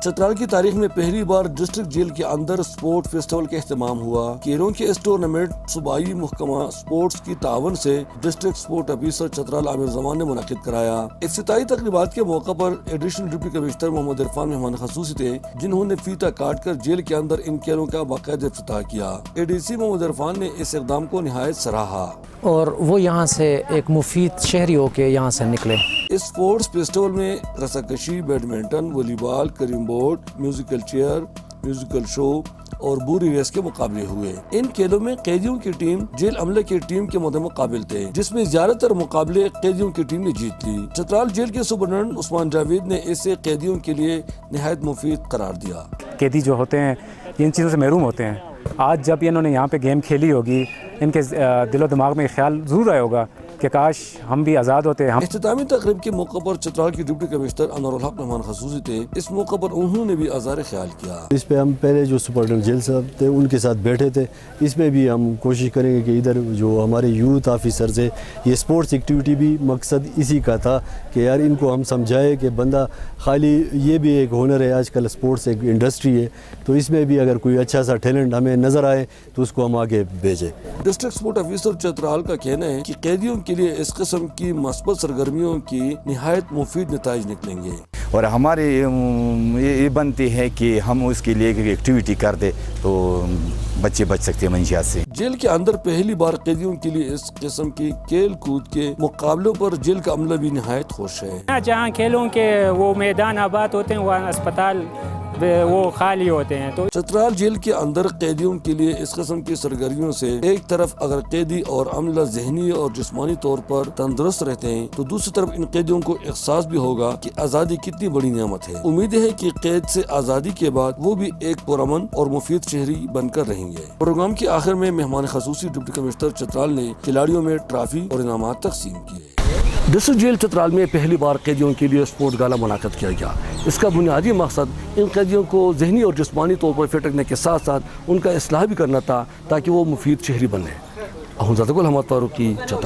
चतराल की तारीख में पहली बार डिस्ट्रिक्ट जेल के अंदर स्पोर्ट फेस्टिवल का एहतमाम हुआ। केरों के इस टूर्नामेंट सूबाई महकमा स्पोर्ट्स की तावन से district sport officer Chitral Aamir Zaman ने मुनक़िद कराया। इफ्तिताई तकरीबात के मौका पर additional deputy commissioner Muhammad Irfan मेहमान खसूसी थे, जिन्होंने फीता काट कर जेल के अंदर इन कैदों का बाकायदा इफ्तिताह किया। ADC मोहम्मद इरफान ने इस इक़दाम को निहायत सराहा और वो यहाँ से एक मुफीद शहरी होके यहाँ से निकले। इस स्पोर्ट्स फेस्टिवल में रस्साकशी, badminton, volleyball, carrom board, musical chair, musical show और बूरी रेस के मुकाबले हुए। इन खेलों में कैदियों की टीम जेल अमले की टीम के मुकाबिल थे, जिसमें ज्यादातर मुकाबले कैदियों की टीम ने जीत ली। चतराल जेल के सुपरडेंट उस्मान जावेद ने इसे कैदियों के लिए निहायत मुफीद करार दिया। कैदी जो होते हैं इन चीज़ों से महरूम होते हैं। आज जब इन्होंने यहाँ पे गेम खेली होगी, इनके दिलो दिमाग में ख्याल ज़रूर आया होगा कि काश हम भी आज़ाद होते। हम इख्तितामी तकरीब के मौके पर चतराल की डिप्टी कमिश्नर अनवरुल हक मेहमान खसूसी थे। इस मौके पर उन्होंने भी आज़ार ख्याल किया। इस पे हम पहले जो सुपरडेंट जेल साहब थे उनके साथ बैठे थे। इसमें भी हम कोशिश करेंगे कि इधर जो हमारे यूथ ऑफिसर्स है, ये स्पोर्ट्स एक्टिविटी भी मकसद इसी का था कि यार इनको हम समझाए कि बंदा खाली ये भी एक हुनर है, आजकल स्पोर्ट्स एक इंडस्ट्री है, तो इसमें भी अगर कोई अच्छा सा टैलेंट हमें नज़र आए तो उसको हम आगे भेजें। डिस्ट्रिक्ट स्पोर्ट ऑफिसर चतराल का कहना है कि कैदियों के लिए इस किस्म की मस्बत सरगर्मियों की निहायत मुफीद नताइज निकलेंगे और हमारे ये बनती है कि हम उसके लिए एक्टिविटी कर दे तो बच्चे बच सकते हैं मंशियात से। जेल के अंदर पहली बार कैदियों के लिए इस किस्म की खेल कूद के मुकाबलों पर जेल का अमला भी निहायत खुश है। जहाँ खेलों के वो मैदान आबाद होते हैं, वहाँ अस्पताल वो खाली होते हैं। तो चतराल जेल के अंदर कैदियों के लिए इस किस्म की सरगर्मियों से एक तरफ अगर कैदी और अमला ज़हनी और जिस्मानी तौर पर तंदुरुस्त रहते हैं, तो दूसरी तरफ इन कैदियों को एहसास भी होगा कि आज़ादी कितनी बड़ी नेमत है। उम्मीद है कि कैद से आज़ादी के बाद वो भी एक पुरअमन और मुफीद शहरी बनकर रहेंगे। प्रोग्राम के आखिर में मेहमान खसूसी डिप्टी कमिश्नर चतराल ने खिलाड़ियों में ट्रॉफी और इनामात तकसीम किए। डिस्ट्रिक्ट जेल चतराल में पहली बार कैदियों के लिए स्पोर्ट्स गाला मुनाकिद किया गया। इसका बुनियादी मकसद इन कैदियों को ज़हनी और जिस्मानी तौर पर फिट रखने के साथ साथ उनका इस्लाह भी करना था, ताकि वो मुफीद शहरी बने। अहमद फारूकी, चतराल।